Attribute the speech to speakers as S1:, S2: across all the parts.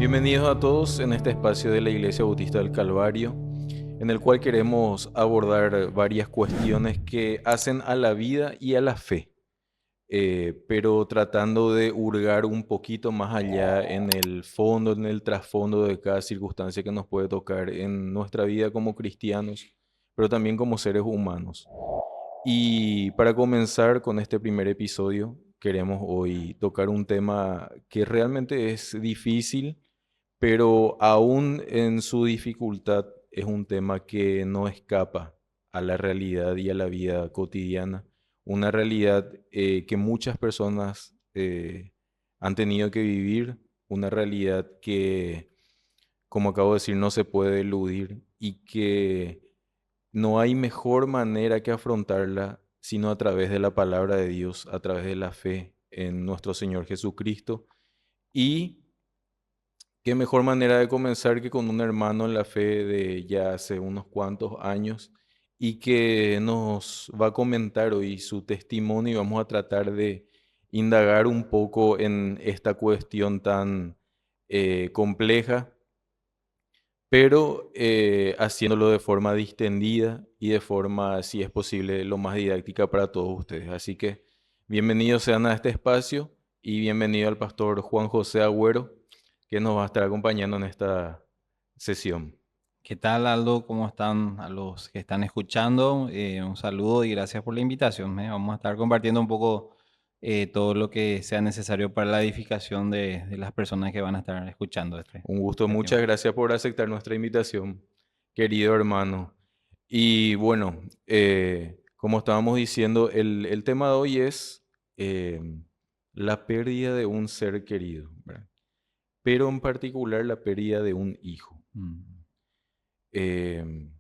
S1: Bienvenidos a todos en este espacio de la Iglesia Bautista del Calvario, en el cual queremos abordar varias cuestiones que hacen a la vida y a la fe, pero tratando de hurgar un poquito más allá en el fondo, en el trasfondo de cada circunstancia que nos puede tocar en nuestra vida como cristianos, pero también como seres humanos. Y para comenzar con este primer episodio, queremos hoy tocar un tema que realmente es difícil, pero aún en su dificultad es un tema que no escapa a la realidad y a la vida cotidiana. Una realidad que muchas personas han tenido que vivir, una realidad que, como acabo de decir, no se puede eludir y que no hay mejor manera que afrontarla sino a través de la palabra de Dios, a través de la fe en nuestro Señor Jesucristo. Y qué mejor manera de comenzar que con un hermano en la fe de ya hace unos cuantos años y que nos va a comentar hoy su testimonio y vamos a tratar de indagar un poco en esta cuestión tan compleja, pero haciéndolo de forma distendida y de forma, si es posible, lo más didáctica para todos ustedes. Así que bienvenidos sean a este espacio y bienvenido al pastor Juan José Agüero, que nos va a estar acompañando en esta sesión.
S2: ¿Qué tal, Aldo? ¿Cómo están a los que están escuchando? Un saludo y gracias por la invitación. Vamos a estar compartiendo un poco todo lo que sea necesario para la edificación de las personas que van a estar escuchando
S1: Un gusto,
S2: este
S1: muchas
S2: tiempo.
S1: gracias por aceptar nuestra invitación, querido hermano. Y bueno, como estábamos diciendo, el tema de hoy es eh, la pérdida de un ser querido, ¿verdad? Pero en particular la pérdida de un hijo.
S2: Mm.
S1: Em,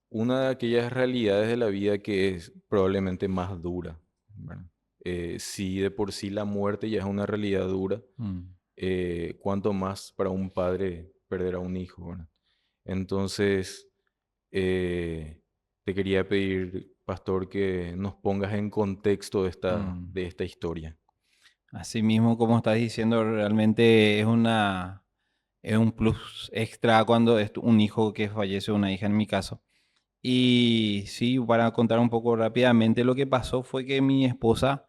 S1: una de aquellas realidades de la vida que es probablemente más dura, ¿verdad? Si de por sí la muerte ya es una realidad dura,
S2: Mm.
S1: cuánto más para un padre perder a un hijo, ¿verdad? Entonces, eh, te quería pedir, pastor, que nos pongas en contexto
S2: Mm.
S1: de esta historia.
S2: Así mismo, como estás diciendo, realmente es un plus extra cuando es un hijo que fallece, una hija en mi caso. Y sí, para contar un poco rápidamente, lo que pasó fue que mi esposa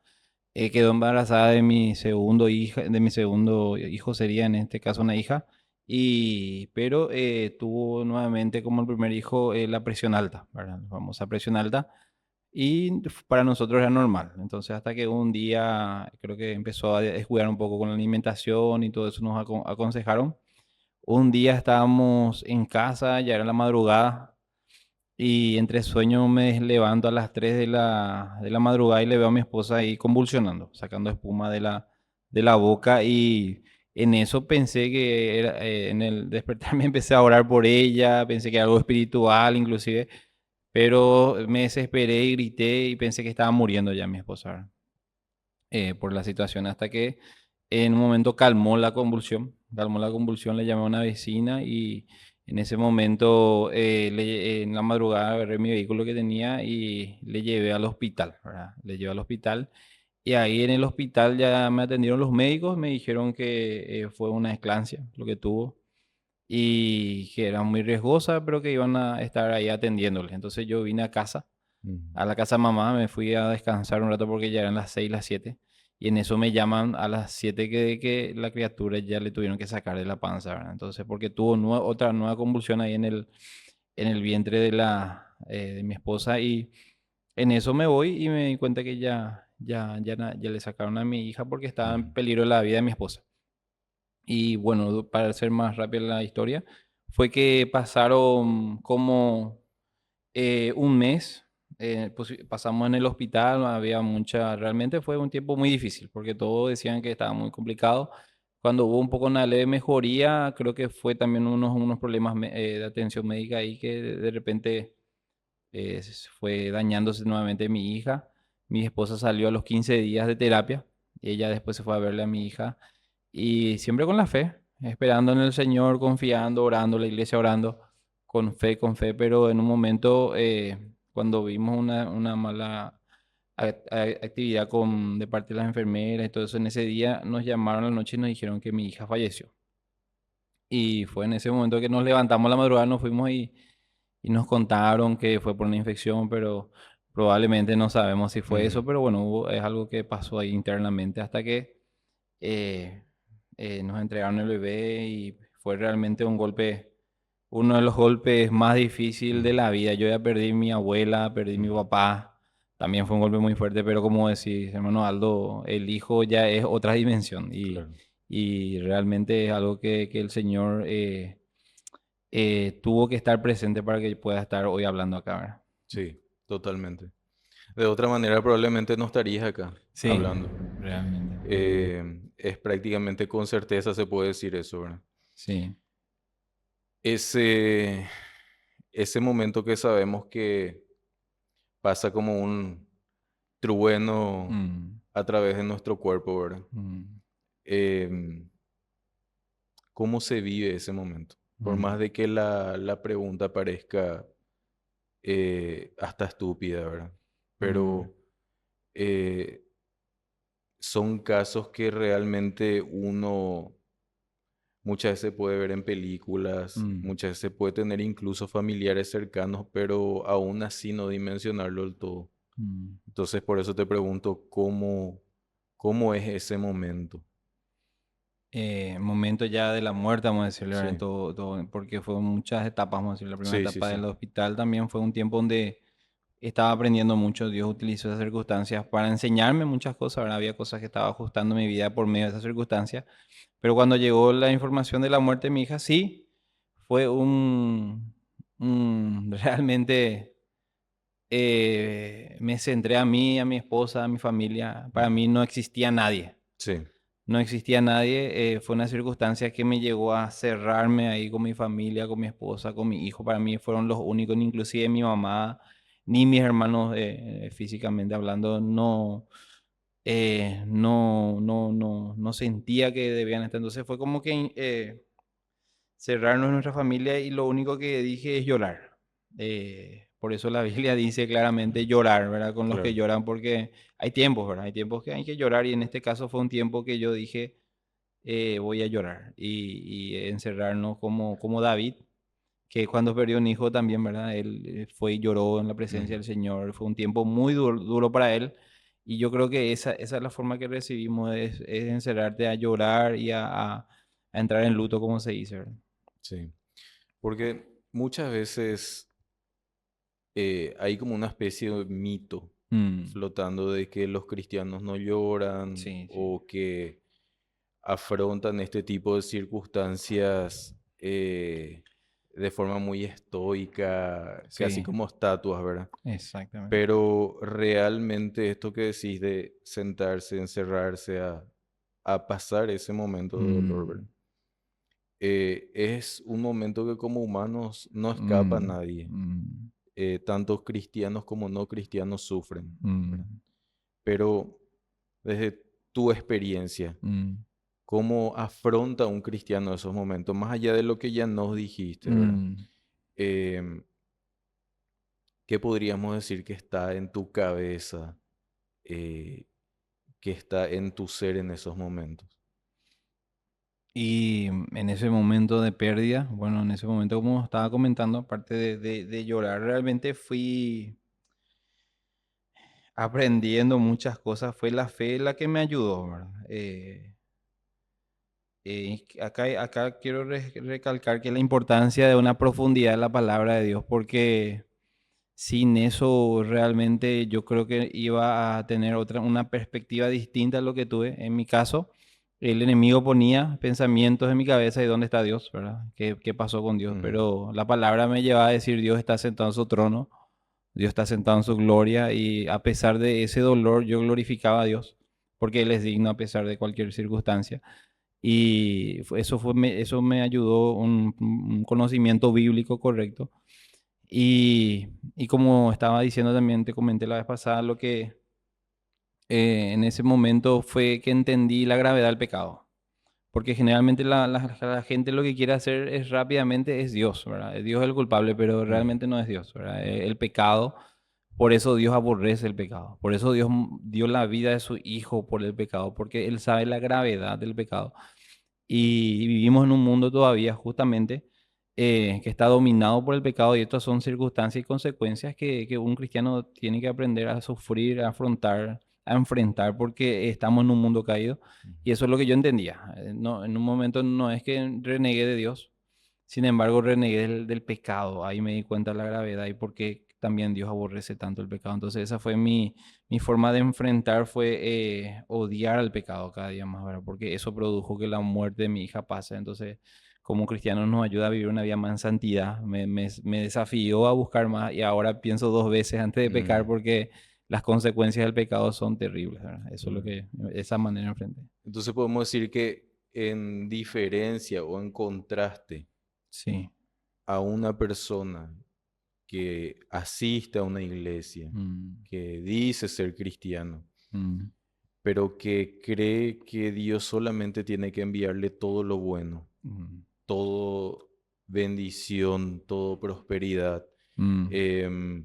S2: quedó embarazada de mi segundo hija, de mi segundo hijo, sería en este caso una hija, pero tuvo nuevamente como el primer hijo la presión alta, ¿verdad? La famosa presión alta, y para nosotros era normal. Entonces hasta que un día creo que empezó a descuidar un poco con la alimentación y todo eso nos aconsejaron. Un día estábamos en casa, ya era la madrugada, y entre sueños me levanto a las 3 de la madrugada y le veo a mi esposa ahí convulsionando, sacando espuma de la boca. Y en eso pensé que era, en el despertar me empecé a orar por ella, pensé que era algo espiritual inclusive, pero me desesperé y grité y pensé que estaba muriendo ya mi esposa, ¿verdad? Por la situación, hasta que en un momento calmó la convulsión, le llamé a una vecina y en ese momento, en la madrugada agarré mi vehículo que tenía y le llevé al hospital, ¿verdad? Le llevé al hospital y ahí en el hospital ya me atendieron los médicos, me dijeron que fue una eclampsia lo que tuvo y que era muy riesgosa, pero que iban a estar ahí atendiéndole. Entonces yo vine
S1: Mm.
S2: a la casa de mamá, me fui a descansar un rato porque ya eran las 6, las 7. Y en eso me llaman a las 7 que la criatura ya le tuvieron que sacar de la panza, ¿verdad? Entonces, porque tuvo otra nueva convulsión ahí en el vientre de mi esposa. Y en eso me voy y me di cuenta que ya le sacaron a mi hija porque estaba en
S1: Mm.
S2: peligro la vida de mi esposa. Y bueno, para hacer más rápida la historia, fue que pasaron como un mes, pues, pasamos en el hospital, había realmente fue un tiempo muy difícil, porque todos decían que estaba muy complicado. Cuando hubo un poco una leve mejoría, creo que fue también unos problemas de atención médica ahí que de repente fue dañándose nuevamente mi hija. Mi esposa salió a los 15 días de terapia, y ella después se fue a verle a mi hija, y siempre con la fe, esperando en el Señor, confiando, orando, la iglesia orando, con fe, pero en un momento, cuando vimos una mala actividad de parte de las enfermeras y todo eso, en ese día nos llamaron a la noche y nos dijeron que mi hija falleció. Y fue en ese momento que nos levantamos a la madrugada, nos fuimos y nos contaron que fue por una infección, pero probablemente no sabemos si fue eso,
S1: Ujú,
S2: pero bueno, es algo que pasó ahí internamente hasta que eh, nos entregaron el bebé y fue realmente un golpe, uno de los golpes más difíciles de
S1: ujú,
S2: la vida. Yo ya perdí mi abuela, perdí mi
S1: ujú,
S2: papá, también fue un golpe muy fuerte, pero como decís, hermano Aldo, el hijo ya es otra dimensión
S1: claro.
S2: y realmente es algo que el Señor tuvo que estar presente para que pueda estar hoy hablando acá, ¿verdad?
S1: Sí, totalmente. De otra manera, probablemente no estarías acá
S2: Sí,
S1: hablando.
S2: realmente.
S1: Es prácticamente con certeza se puede decir eso, ¿verdad?
S2: Sí.
S1: Ese, ese momento que sabemos que pasa como un trueno
S2: Mm,
S1: a través de nuestro cuerpo, ¿verdad?
S2: mm,
S1: Em, ¿Cómo se vive ese momento? Por más
S2: mm,
S1: de que la pregunta parezca hasta estúpida, ¿verdad?
S2: mm,
S1: Pero eh, son casos que realmente uno muchas veces puede ver en películas,
S2: mm.
S1: muchas veces puede tener incluso familiares cercanos, pero aún así no dimensionarlo del todo.
S2: Mm.
S1: Entonces, por eso te pregunto, ¿cómo es ese momento?
S2: Momento ya de la muerte, vamos a decirle, ¿verdad?
S1: Sí,
S2: Porque fue muchas etapas, vamos a decir. La primera
S1: sí, sí,
S2: etapa
S1: sí.
S2: del hospital también fue un tiempo donde estaba aprendiendo mucho. Dios utilizó esas circunstancias para enseñarme muchas cosas, ¿verdad? Había cosas que estaba ajustando mi vida por medio de esas circunstancias. Pero cuando llegó la información de la muerte de mi hija, sí, fue realmente me centré a mí, a mi esposa, a mi familia. Para
S1: Mm,
S2: mí no existía nadie.
S1: sí,
S2: No existía nadie. Fue una circunstancia que me llegó a cerrarme ahí con mi familia, con mi esposa, con mi hijo. Para mí fueron los únicos, ni inclusive mi mamá, ni mis hermanos, físicamente hablando, no sentía que debían estar. Entonces fue como que cerrarnos en nuestra familia y lo único que dije es llorar. Por eso la Biblia dice claramente llorar, ¿verdad? Con los que
S1: claro.
S2: lloran, porque hay tiempos, ¿verdad? Hay tiempos que hay que llorar y en este caso fue un tiempo que yo dije, voy a llorar y encerrarnos como David, que cuando perdió un hijo también, ¿verdad? Él fue y lloró en la presencia
S1: Ujú,
S2: del Señor. Fue un tiempo muy duro para él. Y yo creo que esa es la forma que recibimos, es encerrarte a llorar y a entrar en luto, como se dice, ¿verdad?
S1: sí. Porque muchas veces hay como una especie de mito
S2: Mm,
S1: flotando de que los cristianos no lloran
S2: sí, sí.
S1: o que afrontan este tipo de circunstancias de forma muy estoica, casi
S2: Sí,
S1: como estatuas, ¿verdad?
S2: exactamente.
S1: Pero realmente esto que decís de sentarse, encerrarse a pasar ese momento de dolor, ¿verdad?
S2: Mm,
S1: Es un momento que como humanos no escapa a
S2: mm,
S1: nadie.
S2: mm,
S1: Tanto cristianos como no cristianos sufren, ¿verdad?
S2: mm,
S1: Pero desde tu experiencia,
S2: mm,
S1: ¿cómo afronta un cristiano esos momentos? Más allá de lo que ya nos dijiste, ¿verdad?
S2: mm.
S1: Em, ¿Qué podríamos decir que está en tu cabeza, eh, que está en tu ser en esos momentos?
S2: Y en ese momento de pérdida, bueno, en ese momento, como estaba comentando, aparte de llorar, realmente fui aprendiendo muchas cosas. Fue la fe la que me ayudó, ¿verdad? Acá quiero recalcar que la importancia de una profundidad en la palabra de Dios, porque sin eso realmente yo creo que iba a tener una perspectiva distinta a lo que tuve. En mi caso, el enemigo ponía pensamientos en mi cabeza y dónde está Dios, ¿verdad? ¿Qué pasó con Dios?
S1: Ujú,
S2: Pero la palabra me llevaba a decir Dios está sentado en su trono, Dios está sentado en su gloria y a pesar de ese dolor yo glorificaba a Dios porque Él es digno a pesar de cualquier circunstancia. Y eso me ayudó un conocimiento bíblico correcto y como estaba diciendo también, te comenté la vez pasada, lo que en ese momento fue que entendí la gravedad del pecado. Porque generalmente la gente lo que quiere hacer es rápidamente es Dios, ¿verdad? Dios es el culpable, pero
S1: ujú,
S2: realmente no es Dios, ¿verdad? El pecado, por eso Dios aborrece el pecado. Por eso Dios dio la vida de su Hijo por el pecado, porque Él sabe la gravedad del pecado. y vivimos en un mundo todavía justamente que está dominado por el pecado y estas son circunstancias y consecuencias que un cristiano tiene que aprender a sufrir, a afrontar, a enfrentar porque estamos en un mundo caído y eso es lo que yo entendía. No, en un momento no es que renegué de Dios, sin embargo renegué del pecado. Ahí me di cuenta de la gravedad y por qué también Dios aborrece tanto el pecado. Entonces esa fue mi forma de enfrentar, fue odiar al pecado cada día más, ¿verdad? Porque eso produjo que la muerte de mi hija pase. Entonces, como cristiano nos ayuda a vivir una vida más en santidad. Me desafió a buscar más y ahora pienso dos veces antes de pecar
S1: Mm,
S2: porque las consecuencias del pecado son terribles, ¿verdad? Eso es lo
S1: mm.
S2: que, esa manera enfrenté.
S1: Entonces podemos decir que en diferencia o en contraste
S2: Sí.
S1: a una persona que asiste a una iglesia,
S2: Mm,
S1: que dice ser cristiano,
S2: mm,
S1: pero que cree que Dios solamente tiene que enviarle todo lo bueno,
S2: mm,
S1: todo bendición, todo prosperidad,
S2: mm,
S1: em,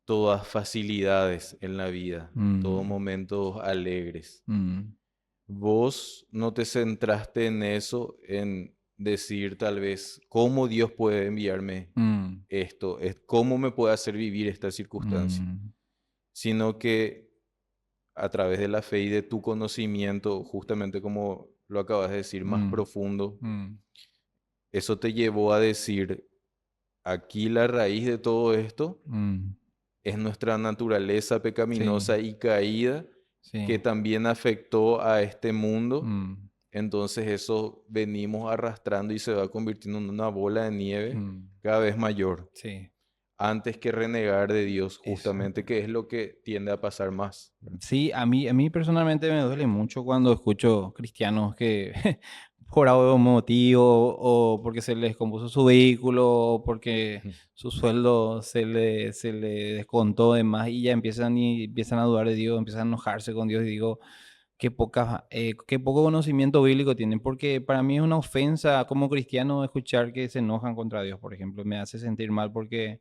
S1: todas facilidades en la vida, todos
S2: mm,
S1: momentos alegres.
S2: mm,
S1: Vos no te centraste en eso, en decir tal vez cómo Dios puede enviarme
S2: mm,
S1: esto, es cómo me puede hacer vivir esta circunstancia,
S2: mm.
S1: sino que a través de la fe y de tu conocimiento, justamente como lo acabas de decir, más
S2: Mm,
S1: profundo,
S2: mm,
S1: eso te llevó a decir, aquí la raíz de todo esto
S2: mm.
S1: es nuestra naturaleza
S2: Sí,
S1: pecaminosa y caída que
S2: sí.
S1: también afectó a este mundo.
S2: Mm,
S1: Entonces eso venimos arrastrando y se va convirtiendo en una bola de nieve
S2: mm.
S1: cada vez mayor,
S2: Sí,
S1: antes que renegar de Dios, justamente,
S2: exacto.
S1: que es lo que tiende a pasar más, ¿verdad?
S2: Sí, a mí personalmente me duele mucho cuando escucho cristianos que por algún motivo o porque se les descompuso su vehículo o porque su sueldo se le descontó de más y ya empiezan a dudar de Dios, empiezan a enojarse con Dios y digo, qué poco conocimiento bíblico tienen, porque para mí es una ofensa como cristiano escuchar que se enojan contra Dios, por ejemplo, me hace sentir mal porque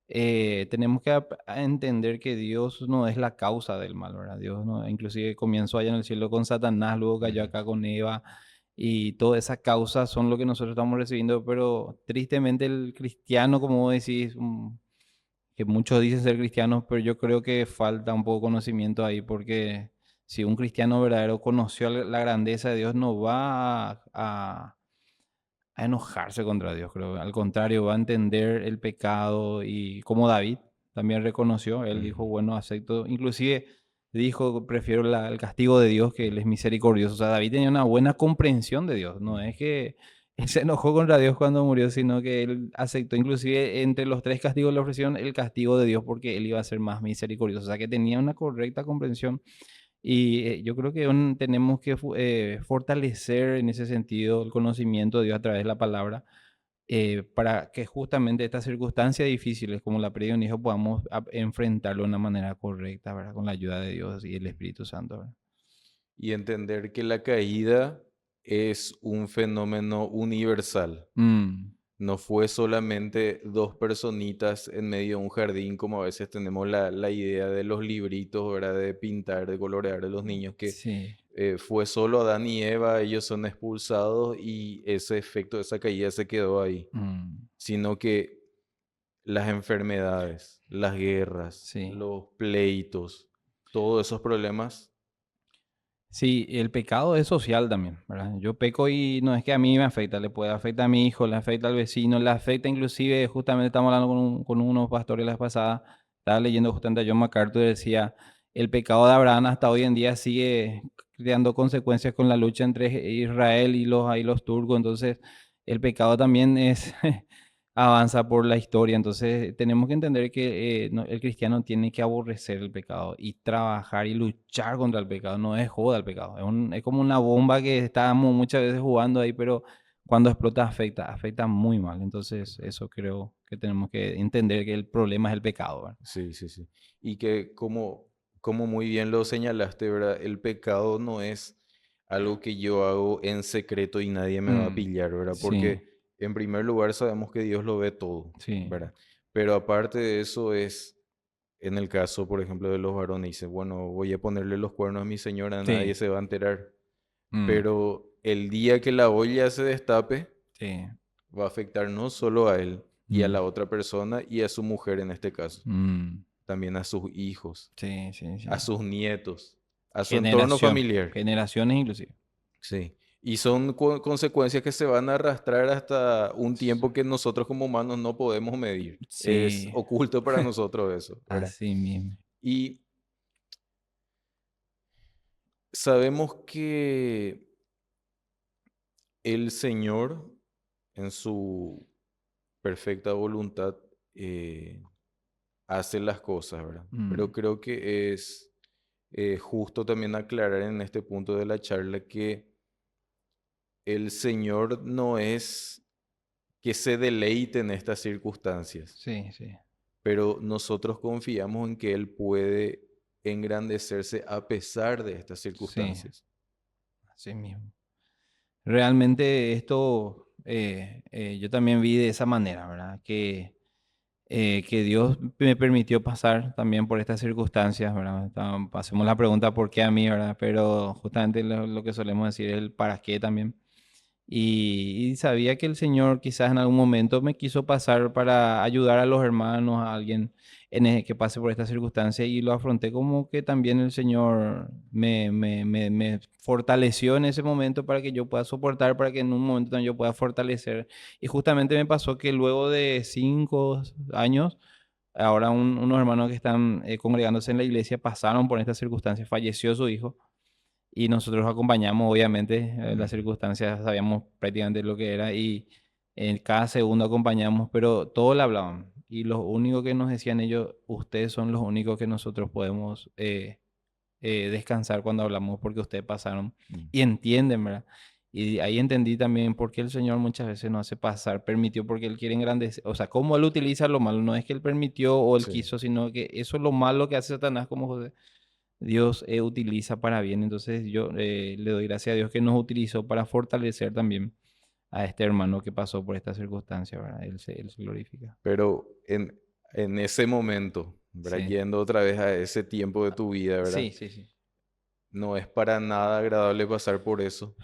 S2: tenemos que a entender que Dios no es la causa del mal, ¿verdad? Dios no, inclusive comenzó allá en el cielo con Satanás, luego cayó
S1: Ujú.
S2: acá con Eva y todas esas causas son lo que nosotros estamos recibiendo, pero tristemente el cristiano, como vos decís, que muchos dicen ser cristianos, pero yo creo que falta un poco de conocimiento ahí, porque si un cristiano verdadero conoció la grandeza de Dios, no va a enojarse contra Dios, creo. Al contrario, va a entender el pecado y como David también reconoció, él
S1: Ujú.
S2: dijo, bueno, acepto, inclusive dijo, prefiero el castigo de Dios, que él es misericordioso. O sea, David tenía una buena comprensión de Dios, no
S1: Ujú.
S2: es que él se enojó contra Dios cuando murió, sino que él aceptó, inclusive entre los tres castigos le ofrecieron el castigo de Dios porque él iba a ser más misericordioso. O sea, que tenía una correcta comprensión y yo creo que tenemos que fortalecer en ese sentido el conocimiento de Dios a través de la palabra para que justamente estas circunstancias difíciles como la pérdida de un hijo podamos enfrentarlo de una manera correcta, ¿verdad? Con la ayuda de Dios y el Espíritu Santo, ¿verdad?
S1: Y entender que la caída es un fenómeno universal.
S2: Mm,
S1: No fue solamente dos personitas en medio de un jardín, como a veces tenemos la idea de los libritos, ¿verdad? De pintar, de colorear de los niños, que
S2: sí.
S1: fue solo Adán y Eva, ellos son expulsados y ese efecto, esa caída se quedó ahí.
S2: Mm,
S1: Sino que las enfermedades, las guerras,
S2: sí.
S1: los pleitos, todos esos problemas.
S2: Sí, el pecado es social también, ¿verdad? Yo peco y no es que a mí me afecta, le puede afectar a mi hijo, le afecta al vecino, le afecta inclusive, justamente estamos hablando con unos pastores la vez pasada, estaba leyendo justamente a John MacArthur, decía, el pecado de Abraham hasta hoy en día sigue creando consecuencias con la lucha entre Israel y los turcos, entonces el pecado también es avanza por la historia. Entonces, tenemos que entender que el cristiano tiene que aborrecer el pecado y trabajar y luchar contra el pecado. No es joda el pecado. Es como una bomba que estábamos muchas veces jugando ahí, pero cuando explota afecta muy mal. Entonces, eso creo que tenemos que entender que el problema es el pecado, ¿verdad?
S1: Sí, sí, sí. Y que como muy bien lo señalaste, ¿verdad? El pecado no es algo que yo hago en secreto y nadie me va a
S2: Mm,
S1: pillar, ¿verdad?
S2: sí,
S1: Porque en primer lugar sabemos que Dios lo ve todo,
S2: sí,
S1: ¿verdad? Pero aparte de eso es, en el caso, por ejemplo, de los varones, dice, bueno, voy a ponerle los cuernos a mi señora, nadie
S2: sí.
S1: se va a enterar.
S2: Mm,
S1: Pero el día que la olla se destape,
S2: Sí.
S1: va a afectar no solo a él y a
S2: Mm,
S1: la otra persona y a su mujer en este caso,
S2: mm,
S1: también a sus hijos,
S2: sí, sí,
S1: a
S2: sí.
S1: sus nietos, a su entorno
S2: Generación,
S1: familiar.
S2: generaciones inclusive.
S1: Sí. Y son consecuencias que se van a arrastrar hasta un tiempo que nosotros como humanos no podemos medir. Es
S2: Sí,
S1: oculto para nosotros eso, ¿verdad?
S2: así mismo.
S1: Y sabemos que el Señor, en su perfecta voluntad, eh, hace las cosas, ¿verdad? Pero
S2: Mm,
S1: creo que es justo también aclarar en este punto de la charla que el Señor no es que se deleite en estas circunstancias,
S2: sí, sí,
S1: pero nosotros confiamos en que Él puede engrandecerse a pesar de estas
S2: sí,
S1: circunstancias.
S2: así mismo. Realmente esto yo también vi de esa manera, ¿verdad? Que Dios me permitió pasar también por estas circunstancias, ¿verdad? Hacemos la pregunta ¿por qué a mí, ¿verdad? Pero justamente lo que solemos decir es el para qué también. Y sabía que el Señor quizás en algún momento me quiso pasar para ayudar a los hermanos, a alguien que pase por esta circunstancia y lo afronté como que también el Señor me fortaleció en ese momento para que yo pueda soportar, para que en un momento también yo pueda fortalecer. Y justamente me pasó que luego de 5 años, ahora unos hermanos que están congregándose en la iglesia pasaron por esta circunstancia, falleció su hijo y nosotros acompañamos, obviamente, las
S1: Mm.
S2: circunstancias, sabíamos prácticamente lo que era y en cada segundo acompañamos, pero todos le hablaban. Y lo único que nos decían ellos, ustedes son los únicos que nosotros podemos descansar cuando hablamos porque ustedes pasaron
S1: Mm.
S2: y entienden, ¿verdad? Y ahí entendí también por qué el Señor muchas veces nos hace pasar, permitió porque Él quiere engrandecer, o sea, cómo Él utiliza lo malo, no es que Él permitió o Él
S1: Sí,
S2: quiso, sino que eso es lo malo que hace Satanás como José Dios utiliza para bien. Entonces yo le doy gracias a Dios que nos utilizó para fortalecer también a este hermano que pasó por esta circunstancia, ¿verdad? Él se glorifica.
S1: pero en ese momento, ¿verdad?
S2: Sí,
S1: Yendo otra vez a ese tiempo de tu vida, ¿verdad?
S2: sí, sí, sí.
S1: No es para nada agradable pasar por eso.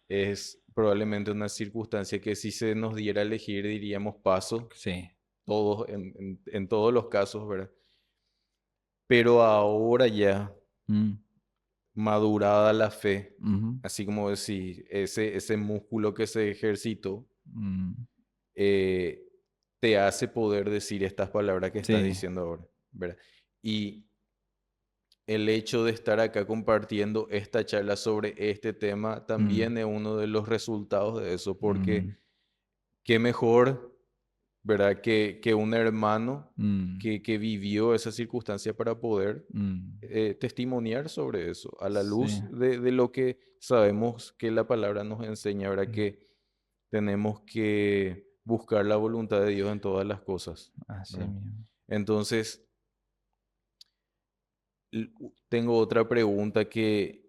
S1: Es probablemente una circunstancia que si se nos diera a elegir diríamos paso,
S2: Sí.
S1: todos, en todos los casos, ¿verdad? Pero ahora ya,
S2: Mm,
S1: madurada la fe,
S2: ujú,
S1: así como decir, ese músculo que se ejercitó,
S2: mm,
S1: eh, te hace poder decir estas palabras que estás
S2: sí.
S1: diciendo ahora, ¿verdad? Y el hecho de estar acá compartiendo esta charla sobre este tema
S2: Mm,
S1: también es uno de los resultados de eso, porque
S2: mm,
S1: qué mejor, ¿verdad? Que un hermano
S2: mm,
S1: que vivió esa circunstancia para poder
S2: mm.
S1: testimoniar sobre eso, a la
S2: Sí,
S1: luz de lo que sabemos que la palabra nos enseña, ¿verdad?
S2: mm,
S1: Que tenemos que buscar la voluntad de Dios en todas las cosas,
S2: así
S1: ¿verdad?
S2: mismo.
S1: Entonces, tengo otra pregunta que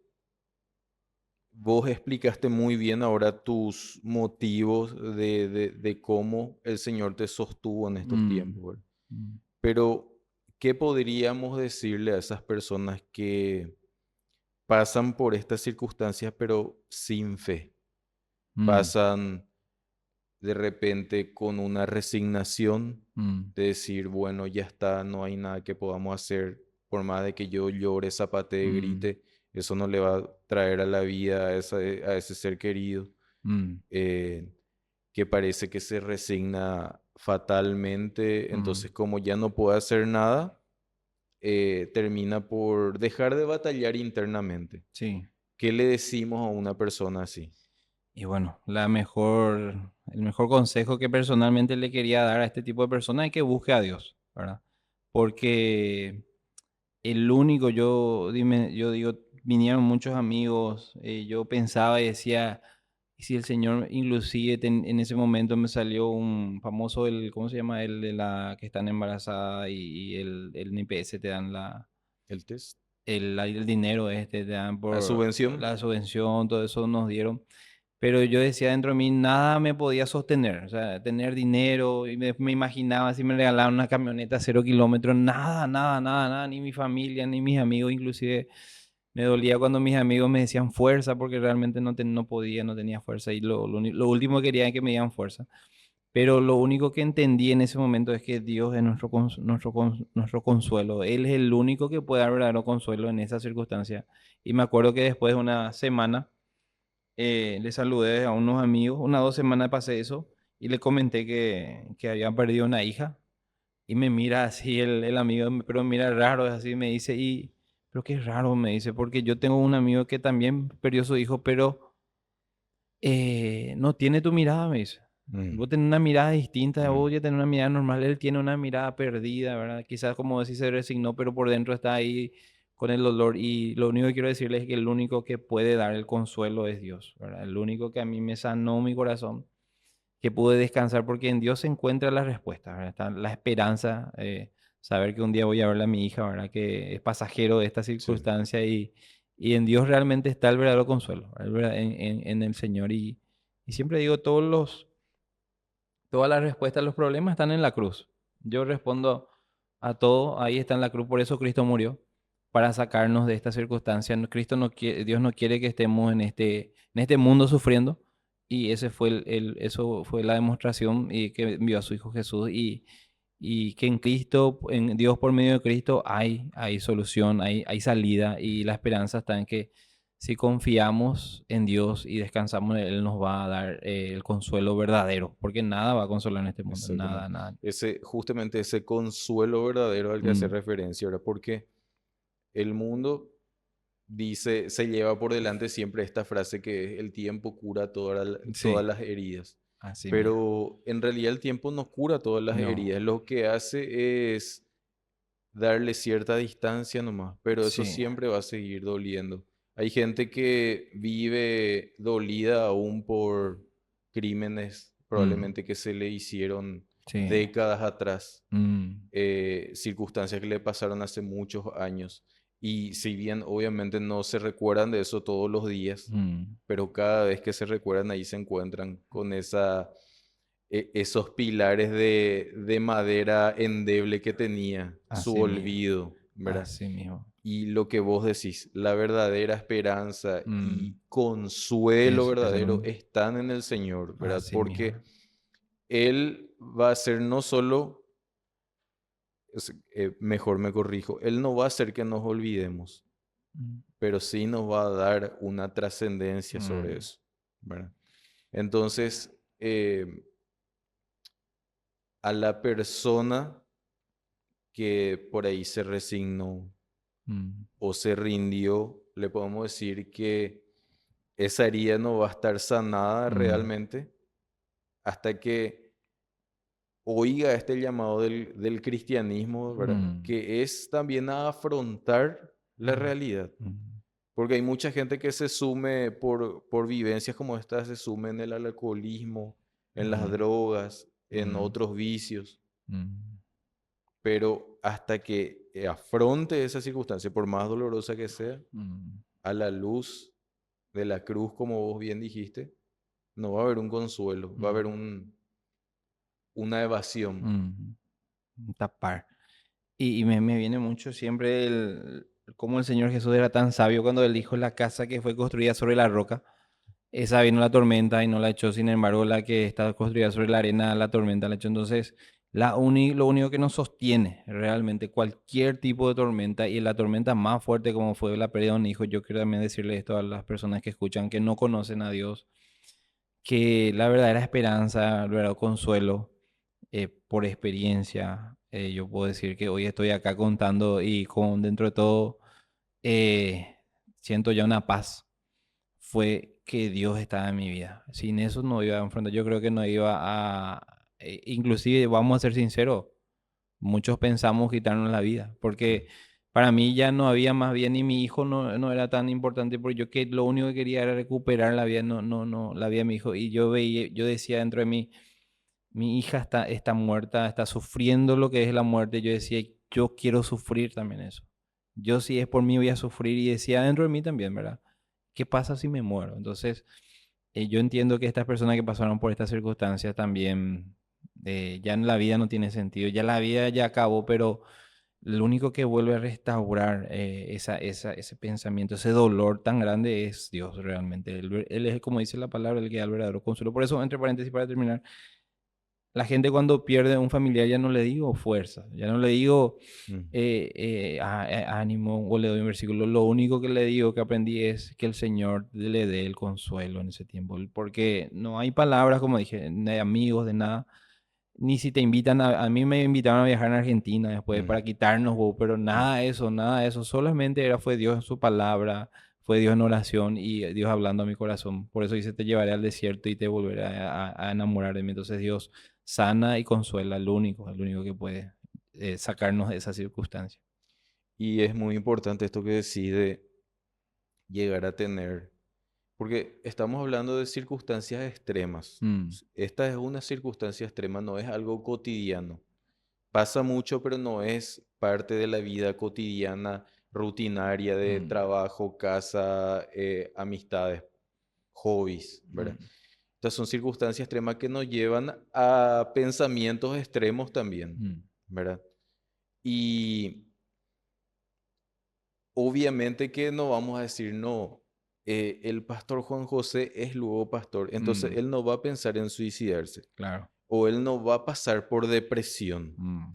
S1: vos explicaste muy bien ahora tus motivos de cómo el Señor te sostuvo en estos
S2: Mm,
S1: tiempos, ¿verdad?
S2: mm,
S1: Pero, ¿qué podríamos decirle a esas personas que pasan por estas circunstancias pero sin fe?
S2: mm,
S1: Pasan de repente con una resignación
S2: mm,
S1: de decir, bueno, ya está, no hay nada que podamos hacer, por más de que yo llore, zapatee,
S2: mm,
S1: grite, eso no le va a traer a la vida a ese ser querido,
S2: mm,
S1: eh, que parece que se resigna fatalmente,
S2: mm.
S1: entonces como ya no puede hacer nada, termina por dejar de batallar internamente.
S2: Sí.
S1: ¿Qué le decimos a una persona así?
S2: Y bueno, el mejor consejo que personalmente le quería dar a este tipo de personas es que busque a Dios, ¿verdad? Porque el único, yo digo, vinieron muchos amigos, yo pensaba y decía, y si el Señor inclusive en ese momento me salió un famoso, ¿cómo se llama? El de la que están embarazada y el NPS te dan
S1: ¿El test?
S2: el dinero te dan
S1: ¿La
S2: por
S1: subvención?
S2: la subvención, todo eso nos dieron. Pero yo decía dentro de mí, nada me podía sostener, o sea, tener dinero, y me imaginaba si me regalaban una camioneta 0 kilómetros, nada, nada, nada, nada, ni mi familia, ni mis amigos inclusive Me dolía cuando mis amigos me decían fuerza porque realmente no podía, no tenía fuerza y lo último que quería es que me dieran fuerza. Pero lo único que entendí en ese momento es que Dios es nuestro consuelo. Él es el único que puede dar verdadero consuelo en esa circunstancia. Y me acuerdo que después de una semana le saludé a unos amigos, unas 2 semanas pasé eso y le comenté que había perdido una hija. Y me mira así el amigo, pero mira raro, así me dice, pero qué raro, me dice, porque yo tengo un amigo que también perdió su hijo, pero no tiene tu mirada, me dice.
S1: Mm,
S2: Vos tenés una mirada distinta,
S1: mm,
S2: vos ya tenés una mirada normal, él tiene una mirada perdida, ¿verdad? Quizás como decís se resignó, pero por dentro está ahí con el dolor y lo único que quiero decirles es que el único que puede dar el consuelo es Dios, ¿verdad? El único que a mí me sanó mi corazón, que pude descansar porque en Dios se encuentra la respuesta, ¿verdad? Está la esperanza, saber que un día voy a ver a mi hija, ¿verdad? Que es pasajero de esta
S1: sí,
S2: circunstancia y en Dios realmente está el verdadero consuelo, en el Señor y siempre digo, todas las respuestas a los problemas están en la cruz. Yo respondo a todo, ahí está en la cruz, por eso Cristo murió, para sacarnos de esta circunstancia. Cristo no quiere, Dios no quiere que estemos en este mundo sufriendo, y ese fue eso fue la demostración y que envió a su Hijo Jesús, y que en Cristo, en Dios por medio de Cristo, hay solución, hay salida, y la esperanza está en que si confiamos en Dios y descansamos en Él, Él nos va a dar el consuelo verdadero, porque nada va a consolar en este mundo,
S1: exactamente.
S2: nada, nada.
S1: Justamente ese consuelo verdadero al que hace
S2: Mm,
S1: referencia, ¿verdad? Porque el mundo dice, se lleva por delante siempre esta frase que es el tiempo cura todas
S2: sí,
S1: las heridas.
S2: así mismo.
S1: Pero en realidad el tiempo no cura todas las
S2: No,
S1: heridas. Lo que hace es darle cierta distancia nomás, pero eso
S2: sí,
S1: siempre va a seguir doliendo. Hay gente que vive dolida aún por crímenes
S2: mm,
S1: probablemente que se le hicieron
S2: sí,
S1: décadas atrás,
S2: mm,
S1: circunstancias que le pasaron hace muchos años. Y si bien obviamente no se recuerdan de eso todos los días,
S2: mm,
S1: pero cada vez que se recuerdan ahí se encuentran con esos pilares de madera endeble que tenía, su
S2: así mismo,
S1: olvido, ¿verdad?
S2: así mismo.
S1: Y lo que vos decís, la verdadera esperanza
S2: Mm,
S1: y consuelo
S2: eso
S1: verdadero
S2: mismo,
S1: están en el Señor, ¿verdad?
S2: así mismo.
S1: Porque Él va a ser no solo, mejor me corrijo, Él no va a hacer que nos olvidemos,
S2: Mm,
S1: pero sí nos va a dar una trascendencia sobre
S2: mm,
S1: eso, ¿verdad? Entonces, a la persona que por ahí se resignó
S2: mm,
S1: o se rindió, le podemos decir que esa herida no va a estar sanada
S2: mm,
S1: realmente hasta que oiga este llamado del cristianismo, ¿verdad?
S2: mm,
S1: Que es también a afrontar la
S2: mm,
S1: realidad.
S2: mm,
S1: Porque hay mucha gente que se sume por vivencias como estas, se sume en el alcoholismo, en las
S2: mm,
S1: drogas, en
S2: mm,
S1: otros vicios,
S2: mm,
S1: pero hasta que afronte esa circunstancia, por más dolorosa que sea,
S2: mm,
S1: a la luz de la cruz, como vos bien dijiste, no va a haber un consuelo, va a haber
S2: mm,
S1: una evasión.
S2: mm, tapar. Y me viene mucho siempre cómo el Señor Jesús era tan sabio cuando él dijo la casa que fue construida sobre la roca. Esa vino la tormenta y no la echó, sin embargo, la que está construida sobre la arena, la tormenta la echó. Entonces, lo único que nos sostiene realmente cualquier tipo de tormenta y la tormenta más fuerte como fue la pérdida de un hijo, yo quiero también decirle esto a las personas que escuchan, que no conocen a Dios, que la verdadera esperanza, el verdadero consuelo, por experiencia, yo puedo decir que hoy estoy acá contando y con dentro de todo siento ya una paz. Fue que Dios estaba en mi vida. Sin eso no iba a enfrentar. Yo creo que no iba inclusive, vamos a ser sinceros, muchos pensamos quitarnos la vida,
S1: Sí.
S2: porque para mí ya no había más bien y mi hijo no era tan importante, porque yo que lo único que quería era recuperar la vida, no, la vida de mi hijo. Y yo veía, yo decía dentro de mí, mi hija está muerta, está sufriendo lo que es la muerte. Yo decía, yo quiero sufrir también eso. Yo si es por mí voy a sufrir y decía dentro de mí también, ¿verdad? ¿Qué pasa si me muero? Entonces, yo entiendo que estas personas que pasaron por estas circunstancias también, ya en la vida no tiene sentido, ya la vida ya acabó, pero lo único que vuelve a restaurar ese pensamiento, ese dolor tan grande es Dios realmente. Él es, como dice la palabra, el que da el verdadero consuelo. Por eso, entre paréntesis, para terminar, la gente cuando pierde un familiar ya no le digo fuerza, ya no le digo
S1: Mm.
S2: ánimo o le doy un versículo. Lo único que le digo que aprendí es que el Señor le dé el consuelo en ese tiempo, porque no hay palabras, como dije, de amigos, de nada. Ni si te invitan a mí me invitaron a viajar a Argentina después
S1: Mm.
S2: para quitarnos, pero
S1: Mm.
S2: nada de eso, solamente fue Dios en su palabra, fue Dios en oración y Dios hablando a mi corazón. Por eso dice, te llevaré al desierto y te volveré a enamorar de mí. Entonces Dios sana y consuela, el único que puede sacarnos de esa circunstancia.
S1: Y es muy importante esto que decide llegar a tener, porque estamos hablando de circunstancias extremas.
S2: Mm,
S1: Esta es una circunstancia extrema, no es algo cotidiano. Pasa mucho, pero no es parte de la vida cotidiana, rutinaria de
S2: mm,
S1: trabajo, casa, amistades, hobbies, ¿verdad?
S2: mm,
S1: Estas son circunstancias extremas que nos llevan a pensamientos extremos también,
S2: mm,
S1: ¿verdad? Y obviamente que no vamos a decir, no, el pastor Juan José es luego pastor, entonces
S2: mm,
S1: él no va a pensar en suicidarse,
S2: claro.
S1: o él no va a pasar por depresión,
S2: Mm,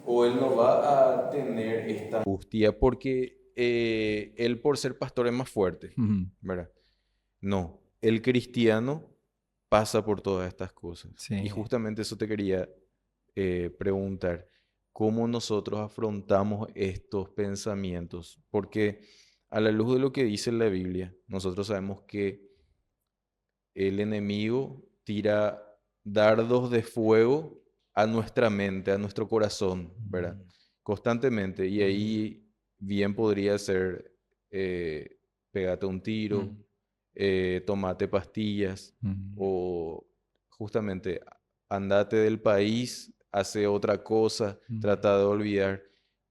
S1: o él no va a tener esta angustia porque él por ser pastor es más fuerte,
S2: mm,
S1: ¿verdad? No, el cristiano pasa por todas estas cosas. Y
S2: sí.
S1: justamente eso te quería preguntar, ¿cómo nosotros afrontamos estos pensamientos? Porque a la luz de lo que dice la Biblia, nosotros sabemos que el enemigo tira dardos de fuego a nuestra mente, a nuestro corazón, ¿verdad?
S2: Mm,
S1: Constantemente. Y ahí bien podría ser, pégate un tiro,
S2: mm,
S1: tomate pastillas
S2: mm.
S1: o justamente andate del país, hace otra cosa,
S2: Mm.
S1: trata de olvidar.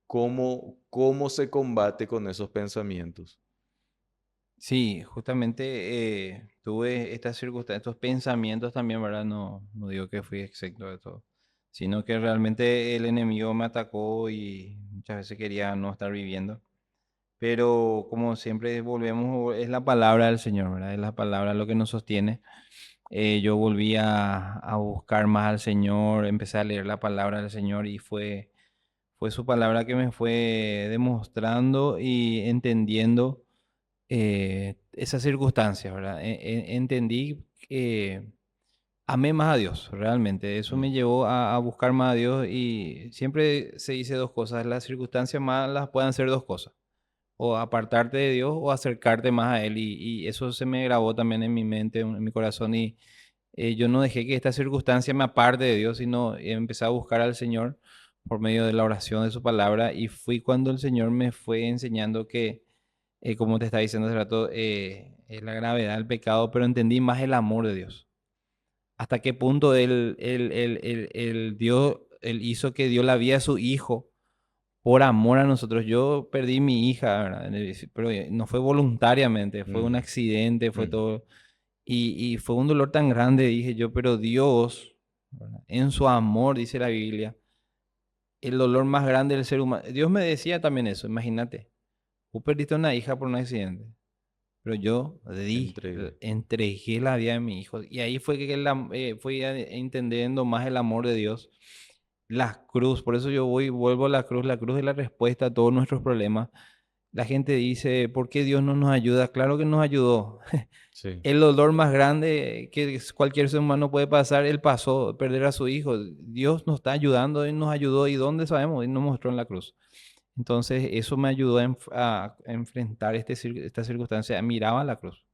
S1: ¿Cómo se combate con esos pensamientos?
S2: Sí, justamente tuve estas circunstancias, estos pensamientos también, ¿verdad? No, no digo que fui exento de todo, sino que realmente el enemigo me atacó y muchas veces quería no estar viviendo. Pero como siempre volvemos, es la palabra del Señor, ¿verdad? Es la palabra lo que nos sostiene. Yo volví a buscar más al Señor, empecé a leer la palabra del Señor y fue su palabra que me fue demostrando y entendiendo esas circunstancias, ¿verdad? Entendí que amé más a Dios, realmente. Eso
S1: Mm.
S2: me llevó a buscar más a Dios y siempre se dice dos cosas. Las circunstancias malas pueden ser dos cosas. O apartarte de Dios o acercarte más a Él. Y eso se me grabó también en mi mente, en mi corazón. Y yo no dejé que esta circunstancia me aparte de Dios, sino empecé a buscar al Señor por medio de la oración de su palabra. Y fui cuando el Señor me fue enseñando que como te estaba diciendo hace rato, la gravedad del pecado, pero entendí más el amor de Dios. Hasta qué punto Él hizo que dio la vida a su hijo por amor a nosotros. Yo perdí mi hija, ¿verdad? Pero no fue voluntariamente, fue un
S1: Mm.
S2: accidente, fue
S1: Mm.
S2: todo. Y fue un dolor tan grande, dije yo, pero Dios, ¿verdad? En su amor, dice la Biblia, el dolor más grande del ser humano. Dios me decía también eso, imagínate. Tú perdiste una hija por un accidente. Pero yo
S1: Entrega.
S2: entregué la vida de mi hijo. Y ahí fue que fui entendiendo más el amor de Dios. La cruz, por eso yo vuelvo a la cruz es la respuesta a todos nuestros problemas. La gente dice, ¿por qué Dios no nos ayuda? Claro que nos ayudó.
S1: Sí.
S2: El dolor más grande que cualquier ser humano puede pasar, él pasó, perder a su hijo. Dios nos está ayudando, Él nos ayudó. ¿Y dónde sabemos? Él nos mostró en la cruz. Entonces, eso me ayudó a enfrentar esta circunstancia. Miraba la cruz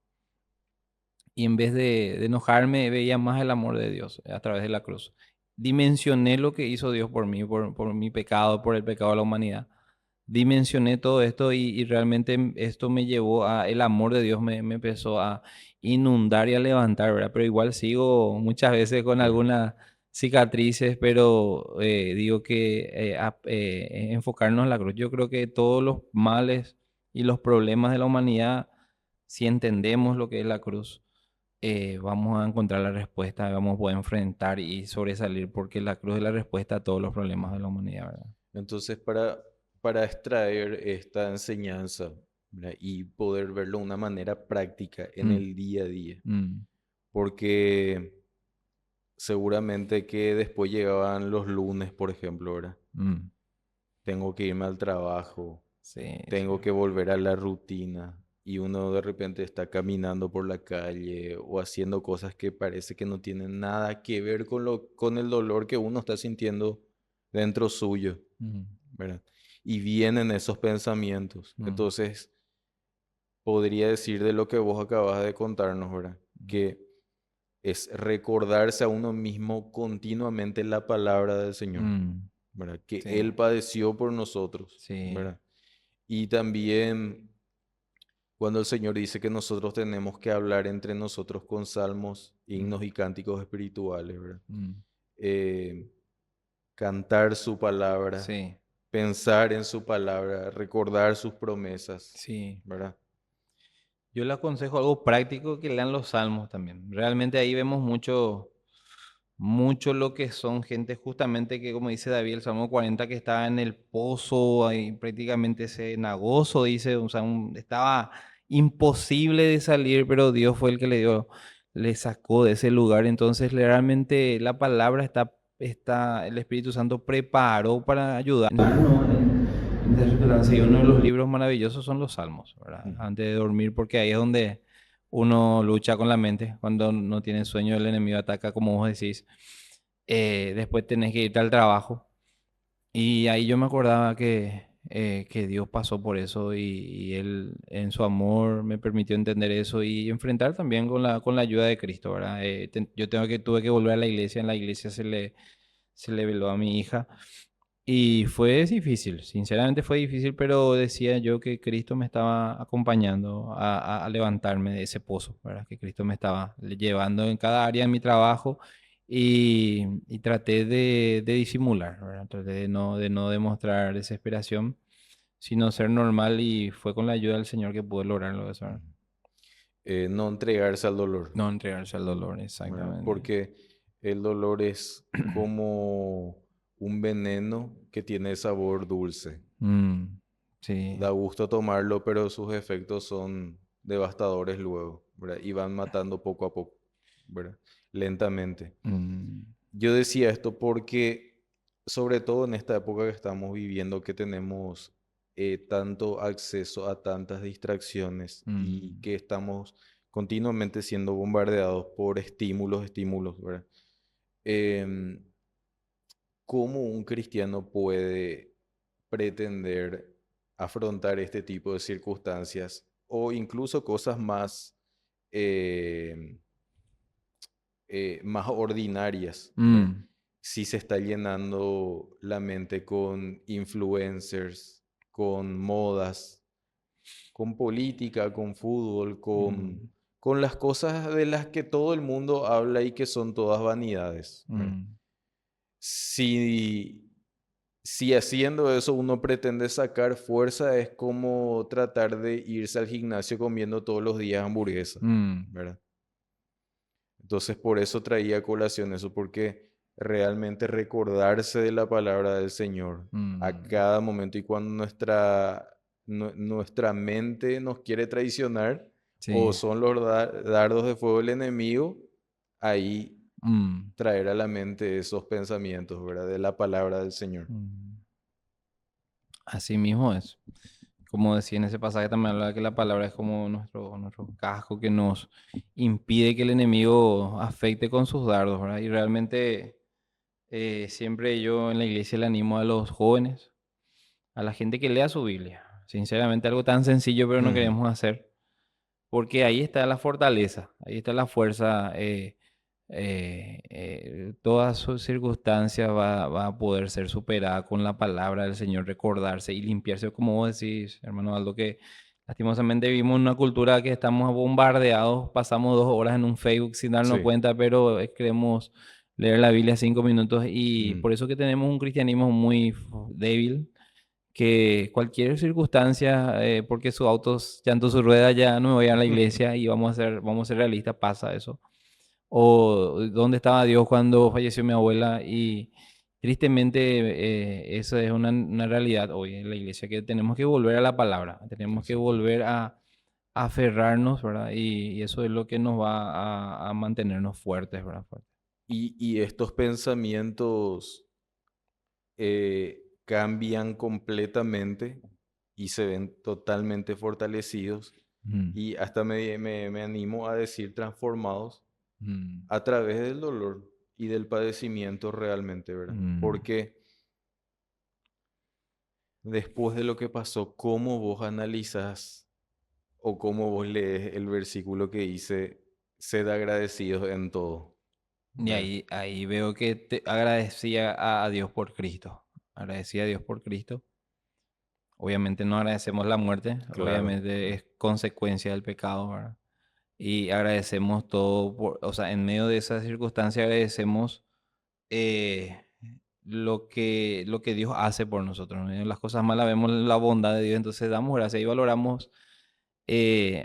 S2: y en vez de enojarme, veía más el amor de Dios a través de la cruz. Dimensioné lo que hizo Dios por mí, por mi pecado, por el pecado de la humanidad. Dimensioné todo esto y realmente esto me llevó a, el amor de Dios me empezó a inundar y a levantar, ¿verdad? Pero igual sigo muchas veces con
S1: Claro.
S2: algunas cicatrices, pero digo que enfocarnos en la cruz. Yo creo que todos los males y los problemas de la humanidad, si entendemos lo que es la cruz, vamos a encontrar la respuesta, vamos a poder enfrentar y sobresalir, porque la cruz es la respuesta a todos los problemas de la humanidad, ¿verdad?
S1: Entonces, para para extraer esta enseñanza, ¿verdad? Y poder verlo de una manera práctica en
S2: Mm,
S1: el día a día.
S2: mm,
S1: Porque seguramente que después llegaban los lunes, por ejemplo, ¿verdad?
S2: mm.
S1: Tengo que irme al trabajo,
S2: Sí, sí.
S1: tengo que volver a la rutina y uno de repente está caminando por la calle o haciendo cosas que parece que no tienen nada que ver con el dolor que uno está sintiendo dentro suyo,
S2: Mm,
S1: ¿verdad? Y vienen esos pensamientos.
S2: mm,
S1: Entonces, podría decir de lo que vos acabas de contarnos, ¿verdad? Que es recordarse a uno mismo continuamente la palabra del Señor,
S2: mm.
S1: ¿verdad? Que
S2: Sí,
S1: Él padeció por nosotros,
S2: sí.
S1: ¿verdad? Y también cuando el Señor dice que nosotros tenemos que hablar entre nosotros con salmos, himnos
S2: Mm,
S1: y cánticos espirituales, ¿verdad?
S2: mm.
S1: Eh, Cantar su palabra,
S2: Sí,
S1: pensar en su palabra, recordar sus promesas,
S2: sí.
S1: ¿verdad?
S2: Yo le aconsejo algo práctico que lean los salmos también. Realmente ahí vemos mucho lo que son gente justamente que, como dice David, el Salmo 40, que estaba en el pozo, ahí prácticamente cenagoso, dice, o sea, estaba imposible de salir, pero Dios fue el que le sacó de ese lugar. Entonces, realmente la palabra el Espíritu Santo preparó para ayudar. Sí, uno de los libros maravillosos son los Salmos, ¿verdad?
S1: Ujú.
S2: Antes de dormir, porque ahí es donde uno lucha con la mente. Cuando no tiene sueño, el enemigo ataca, como vos decís. Después tenés que irte al trabajo. Y ahí yo me acordaba que Dios pasó por eso y Él en su amor me permitió entender eso y enfrentar también con la ayuda de Cristo, ¿verdad? Yo tuve que volver a la iglesia, en la iglesia se le veló a mi hija y fue difícil, sinceramente fue difícil, pero decía yo que Cristo me estaba acompañando a levantarme de ese pozo, ¿verdad? Que Cristo me estaba llevando en cada área de mi trabajo y traté de disimular, ¿verdad? Traté de no demostrar desesperación, sino ser normal y fue con la ayuda del Señor que pude lograrlo eso, ¿verdad?
S1: Ujú. No entregarse al dolor,
S2: No entregarse al dolor,
S1: ¿verdad?
S2: exactamente.
S1: Porque el dolor es como un veneno que tiene sabor dulce.
S2: Mm, sí.
S1: Da gusto tomarlo, pero sus efectos son devastadores luego, ¿verdad? Y van matando poco a poco, ¿verdad? Lentamente.
S2: Mm,
S1: Yo decía esto porque, sobre todo en esta época que estamos viviendo, que tenemos tanto acceso a tantas distracciones y
S2: mm,
S1: que estamos continuamente siendo bombardeados por estímulos, ¿verdad? Em, ¿Cómo un cristiano puede pretender afrontar este tipo de circunstancias o incluso cosas eh, más ordinarias, ¿verdad?
S2: mm,
S1: Si se está llenando la mente con influencers, con modas, con política, con fútbol,
S2: mm,
S1: con las cosas de las que todo el mundo habla y que son todas vanidades, ¿verdad?
S2: mm.
S1: Si, si haciendo eso uno pretende sacar fuerza, es como tratar de irse al gimnasio comiendo todos los días hamburguesa,
S2: Mm,
S1: ¿verdad? Entonces por eso traía a colación eso, porque realmente recordarse de la palabra del Señor a
S2: mm,
S1: cada momento y cuando nuestra mente nos quiere traicionar o
S2: sí,
S1: son los dardos de fuego del enemigo, ahí
S2: mm,
S1: traer a la mente esos pensamientos, ¿verdad? De la palabra del Señor.
S2: mm. Así mismo es. Como decía en ese pasaje también hablaba que la palabra es como nuestro casco que nos impide que el enemigo afecte con sus dardos, ¿verdad? Y realmente siempre yo en la iglesia le animo a los jóvenes, a la gente que lea su Biblia. Sinceramente algo tan sencillo pero no
S1: Ujú.
S2: queremos hacer. Porque ahí está la fortaleza, ahí está la fuerza. Todas sus circunstancias va a poder ser superada con la palabra del Señor, recordarse y limpiarse, como vos decís, hermano Aldo, que lastimosamente vivimos en una cultura que estamos bombardeados, pasamos 2 horas en un Facebook sin darnos
S1: Sí.
S2: cuenta, pero queremos leer la Biblia 5 minutos y
S1: Ujú.
S2: por eso que tenemos un cristianismo muy débil que cualquier circunstancia, porque su auto llanto su rueda, ya no me voy a la iglesia y vamos a ser realistas, pasa eso. O dónde estaba Dios cuando falleció mi abuela tristemente esa es una realidad hoy en la iglesia, que tenemos que volver a la palabra, tenemos que
S1: Exactamente.
S2: volver a aferrarnos, ¿verdad? Y eso es lo que nos va a mantenernos fuertes, ¿verdad?
S1: Y estos pensamientos cambian completamente y se ven totalmente fortalecidos
S2: Mm,
S1: y hasta me animo a decir transformados
S2: mm,
S1: a través del dolor y del padecimiento realmente, ¿verdad?
S2: mm.
S1: Porque después de lo que pasó, ¿cómo vos analizás o cómo vos lees el versículo que dice, sed agradecidos en todo?
S2: Y
S1: ¿Verdad?
S2: ahí veo que te agradecía a Dios por Cristo. Agradecía a Dios por Cristo. Obviamente no agradecemos la muerte,
S1: Claro,
S2: obviamente
S1: claro.
S2: es consecuencia del pecado, ¿verdad? Y agradecemos todo, o sea, en medio de esa circunstancia agradecemos eh, lo que Dios hace por nosotros, ¿no? En las cosas malas vemos la bondad de Dios, entonces damos gracias y valoramos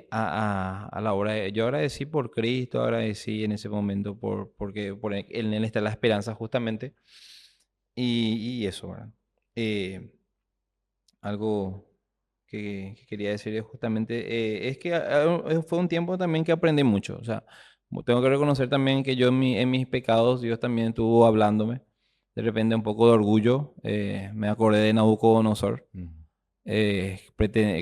S2: a la hora yo agradecí por Cristo, agradecí en ese momento porque en Él está la esperanza justamente, y eso, ¿verdad? Eh, Algo que quería decir es justamente, es que fue un tiempo también que aprendí mucho, o sea, tengo que reconocer también que yo en mis pecados, Dios también estuvo hablándome, de repente un poco de orgullo, me acordé de Nabucodonosor,
S1: Ujú.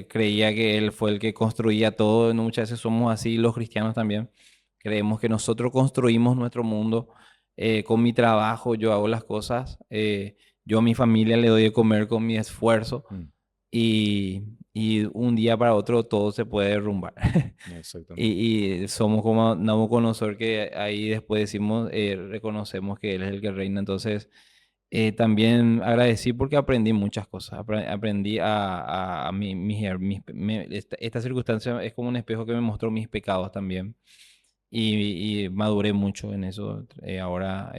S2: creía que él fue el que construía todo, ¿no? Muchas veces somos así los cristianos también, creemos que nosotros construimos nuestro mundo, con mi trabajo, yo hago las cosas, yo a mi familia le doy de comer con mi esfuerzo,
S1: Mm,
S2: y, y un día para otro todo se puede derrumbar.
S1: exactamente.
S2: Y somos como Nabucodonosor, que ahí después decimos, reconocemos que Él es el que reina. Entonces, también agradecí porque aprendí muchas cosas. Aprendí a esta circunstancia es como un espejo que me mostró mis pecados también. Y maduré mucho en eso. Ahora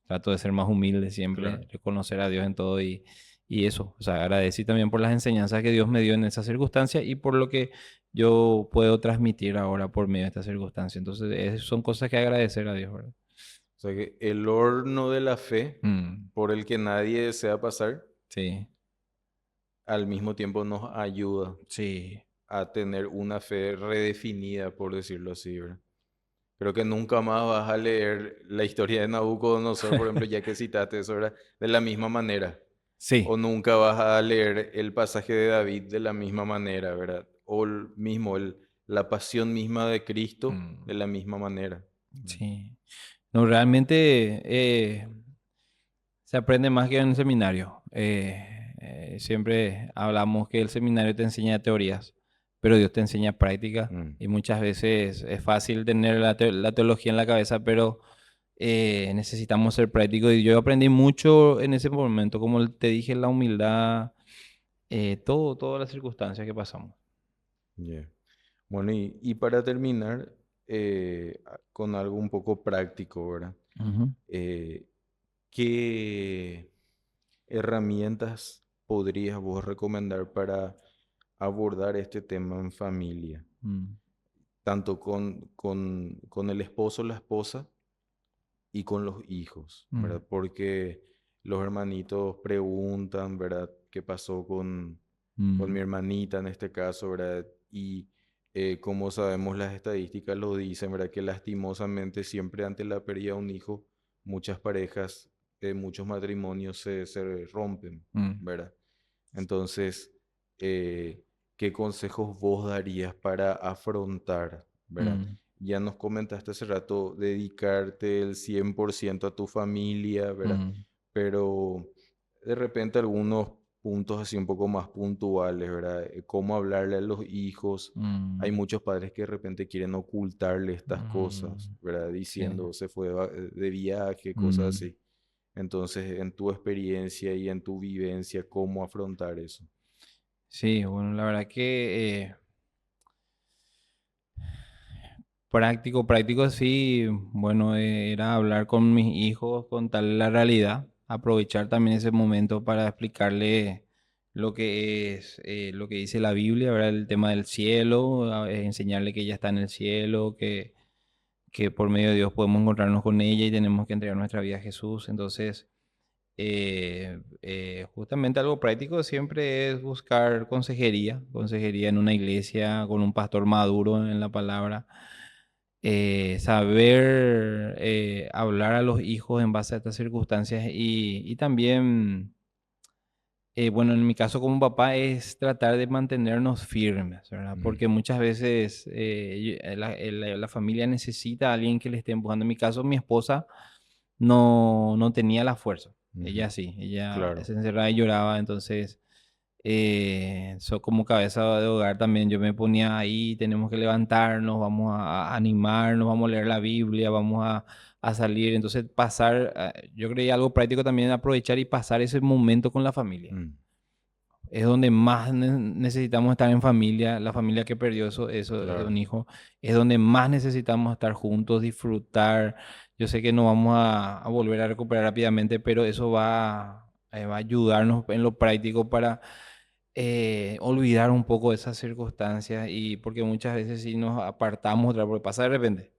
S2: trato de ser más humilde
S1: Claro.
S2: siempre, reconocer a Dios en todo y eso. O sea, agradecí también por las enseñanzas que Dios me dio en esa circunstancia y por lo que yo puedo transmitir ahora por medio de esta circunstancia. Entonces, son cosas que agradecer a Dios, ¿verdad?
S1: O sea que el horno de la fe
S2: Mm,
S1: por el que nadie desea pasar,
S2: sí,
S1: al mismo tiempo nos ayuda
S2: sí.
S1: a tener una fe redefinida, por decirlo así, ¿verdad? Creo que nunca más vas a leer la historia de Nabucodonosor, por ejemplo, ya que citaste eso, ¿verdad? De la misma manera. O
S2: Sí.
S1: nunca vas a leer el pasaje de David de la misma manera, ¿verdad? O la pasión misma de Cristo
S2: Mm,
S1: de la misma manera.
S2: sí. No, realmente se aprende más que en el seminario. Siempre hablamos que el seminario te enseña teorías, pero Dios te enseña práctica.
S1: Mm,
S2: Y muchas veces es fácil tener la teología en la cabeza, pero necesitamos ser prácticos. Y yo aprendí mucho en ese momento, como te dije, la humildad, todas las circunstancias que pasamos.
S1: yeah. Bueno, y para terminar, con algo un poco práctico, ¿verdad?
S2: Ujú.
S1: Eh, ¿Qué herramientas podrías vos recomendar para abordar este tema en familia?
S2: Mm,
S1: Tanto con el esposo, la esposa y con los hijos,
S2: mm,
S1: ¿verdad? Porque los hermanitos preguntan, ¿verdad? ¿Qué pasó con mi
S2: mm,
S1: hermanita en este caso, ¿verdad? Y como sabemos, las estadísticas lo dicen, ¿verdad? Que lastimosamente siempre ante la pérdida de un hijo, muchas parejas, muchos matrimonios se rompen,
S2: mm,
S1: ¿verdad? Entonces, eh, ¿qué consejos vos darías para afrontar, ¿verdad?
S2: mm,
S1: Ya nos comentaste hace rato dedicarte el 100% a tu familia, ¿verdad?
S2: mm,
S1: Pero de repente algunos puntos así un poco más puntuales, ¿verdad? Cómo hablarle a los hijos. Hay
S2: mm,
S1: muchos padres que de repente quieren ocultarle estas cosas,
S2: mm,
S1: ¿verdad?
S2: sí.
S1: Diciendo se fue de viaje, cosas
S2: Mm.
S1: así. Entonces, en tu experiencia y en tu vivencia, ¿cómo afrontar eso?
S2: Sí, bueno, la verdad que práctico, práctico sí, bueno, era hablar con mis hijos, contarles la realidad, aprovechar también ese momento para explicarle lo que es, lo que dice la Biblia, ¿verdad? El tema del cielo, enseñarle que ella está en el cielo, que por medio de Dios podemos encontrarnos con ella y tenemos que entregar nuestra vida a Jesús. Entonces, Justamente algo práctico siempre es buscar consejería en una iglesia con un pastor maduro en la palabra, saber hablar a los hijos en base a estas circunstancias y también, bueno, en mi caso como papá es tratar de mantenernos firmes, ¿verdad?
S1: Mm,
S2: Porque muchas veces la familia necesita a alguien que le esté empujando. En mi caso, mi esposa no tenía la fuerza.
S1: ujú,
S2: Ella sí, ella
S1: claro.
S2: se encerraba y lloraba, entonces como cabeza de hogar también yo me ponía ahí, tenemos que levantarnos, vamos a animarnos, vamos a leer la Biblia, vamos a salir, entonces pasar, yo creía algo práctico también, aprovechar y pasar ese momento con la familia.
S1: Mm,
S2: Es donde más necesitamos estar en familia, la familia que perdió eso de
S1: claro.
S2: un hijo, es donde más necesitamos estar juntos, disfrutar. Yo sé que no vamos a volver a recuperar rápidamente, pero eso va a ayudarnos en lo práctico para olvidar un poco esas circunstancias y porque muchas veces si nos apartamos otra, porque pasa de repente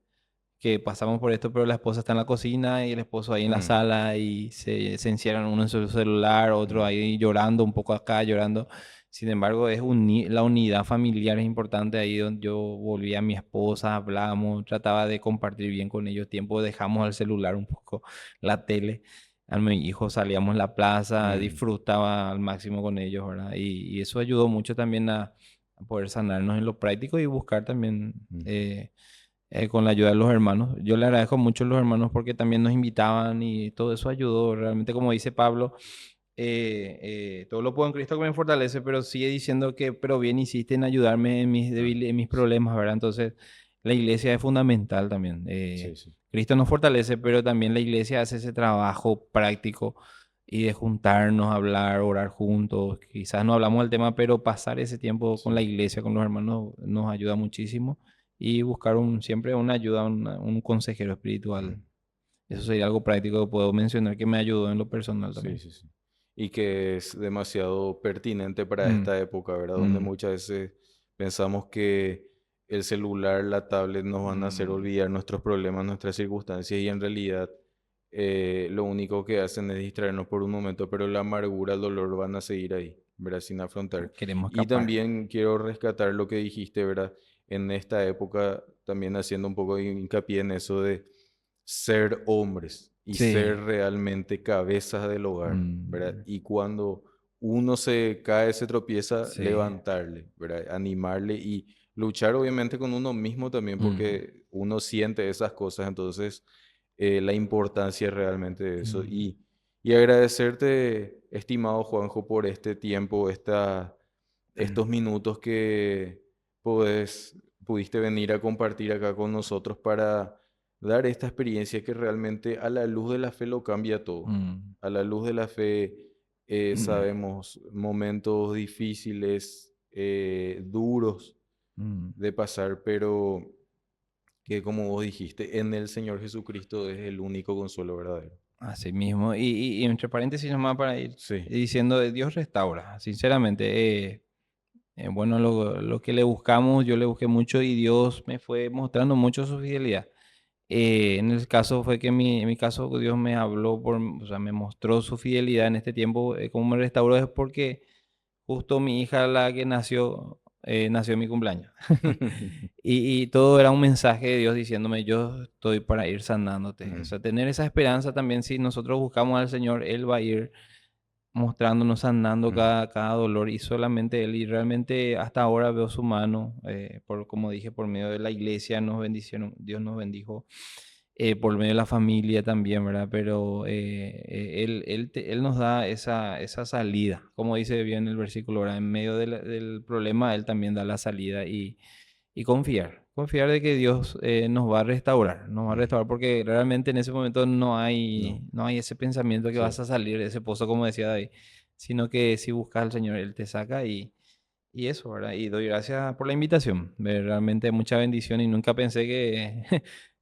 S2: que pasamos por esto, pero la esposa está en la cocina y el esposo ahí en la
S1: Mm,
S2: sala y se encierran uno en su celular, otro
S1: mm,
S2: ahí llorando, un poco acá llorando. Sin embargo, la unidad familiar es importante ahí donde yo volví a mi esposa, hablamos, trataba de compartir bien con ellos tiempo, dejamos el celular un poco, la tele. A mi hijo salíamos a la plaza,
S1: mm,
S2: disfrutaba al máximo con ellos, ¿verdad? Y eso ayudó mucho también a poder sanarnos en lo práctico y buscar también
S1: mm,
S2: con la ayuda de los hermanos. Yo le agradezco mucho a los hermanos porque también nos invitaban y todo eso ayudó. Realmente, como dice Pablo, todo lo puedo en Cristo que me fortalece, pero sigue diciendo que, pero bien hiciste en ayudarme en mis
S1: claro.
S2: en mis problemas, ¿verdad? Entonces, la iglesia es fundamental también.
S1: Sí, sí.
S2: Cristo nos fortalece, pero también la iglesia hace ese trabajo práctico y de juntarnos, hablar, orar juntos. Quizás no hablamos del tema, pero pasar ese tiempo con la
S1: Sí.
S2: iglesia, con los hermanos, nos ayuda muchísimo y buscar siempre una ayuda, un consejero espiritual.
S1: Mm,
S2: Eso sería algo práctico que puedo mencionar que me ayudó en lo personal
S1: sí,
S2: también.
S1: sí, sí. Y que es demasiado pertinente para
S2: Mm,
S1: esta época, ¿verdad? Donde
S2: mm,
S1: muchas veces pensamos que el celular, la tablet nos van a hacer
S2: mm.
S1: olvidar nuestros problemas, nuestras circunstancias y en realidad lo único que hacen es distraernos por un momento, pero la amargura, el dolor van a seguir ahí, ¿verdad? Sin afrontar.
S2: Queremos
S1: Y
S2: escapar.
S1: también quiero rescatar lo que dijiste, ¿verdad? En esta época, también haciendo un poco de hincapié en eso de ser hombres y ser
S2: Sí.
S1: realmente cabezas del hogar, ¿verdad?
S2: Mm,
S1: Y cuando uno se cae, se tropieza,
S2: sí.
S1: levantarle, ¿verdad? Animarle y luchar obviamente con uno mismo también
S2: Mm,
S1: porque uno siente esas cosas, entonces la importancia realmente de eso.
S2: mm,
S1: Y agradecerte, estimado Juanjo, por este tiempo,
S2: mm.
S1: estos minutos que pudiste venir a compartir acá con nosotros para dar esta experiencia que realmente a la luz de la fe lo cambia todo.
S2: Mm,
S1: A la luz de la fe
S2: mm,
S1: sabemos momentos difíciles, duros
S2: mm.
S1: de pasar, pero que como vos dijiste, en el Señor Jesucristo es el único consuelo verdadero.
S2: Así mismo. Y entre paréntesis nomás para ir
S1: Sí.
S2: diciendo, Dios restaura, sinceramente. Bueno, lo que le buscamos, yo le busqué mucho y Dios me fue mostrando mucho su fidelidad. En el caso fue que en mi caso Dios me habló, o sea, me mostró su fidelidad en este tiempo, cómo me restauró es porque justo mi hija, la que nació en mi cumpleaños. Y todo era un mensaje de Dios diciéndome, yo estoy para ir sanándote. O
S1: Mm,
S2: sea, tener esa esperanza también, si nosotros buscamos al Señor, Él va a ir mostrándonos, sanando
S1: mm,
S2: cada dolor y solamente Él. Y realmente hasta ahora veo su mano, como dije, por medio de la iglesia nos bendicieron, Dios nos bendijo, por medio de la familia también, ¿verdad? Pero Él nos da esa salida, como dice bien el versículo, ¿verdad? En medio del problema, Él también da la salida y confiar de que Dios nos va a
S1: mm.
S2: restaurar porque realmente en ese momento
S1: No,
S2: no hay ese pensamiento que
S1: sí.
S2: vas a salir de ese pozo, como decía David, sino que si buscas al Señor, Él te saca y eso, ¿verdad? Y doy gracias por la invitación, realmente mucha bendición y nunca pensé que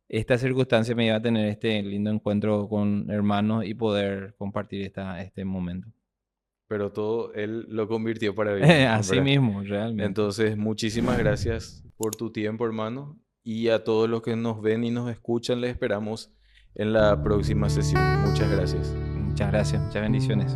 S2: esta circunstancia me iba a tener este lindo encuentro con hermanos y poder compartir este momento.
S1: Pero todo Él lo convirtió para bien,
S2: Así
S1: ¿verdad?
S2: mismo, realmente.
S1: Entonces, muchísimas gracias por tu tiempo, hermano. Y a todos los que nos ven y nos escuchan, les esperamos en la próxima sesión. Muchas gracias.
S2: Muchas gracias, muchas bendiciones.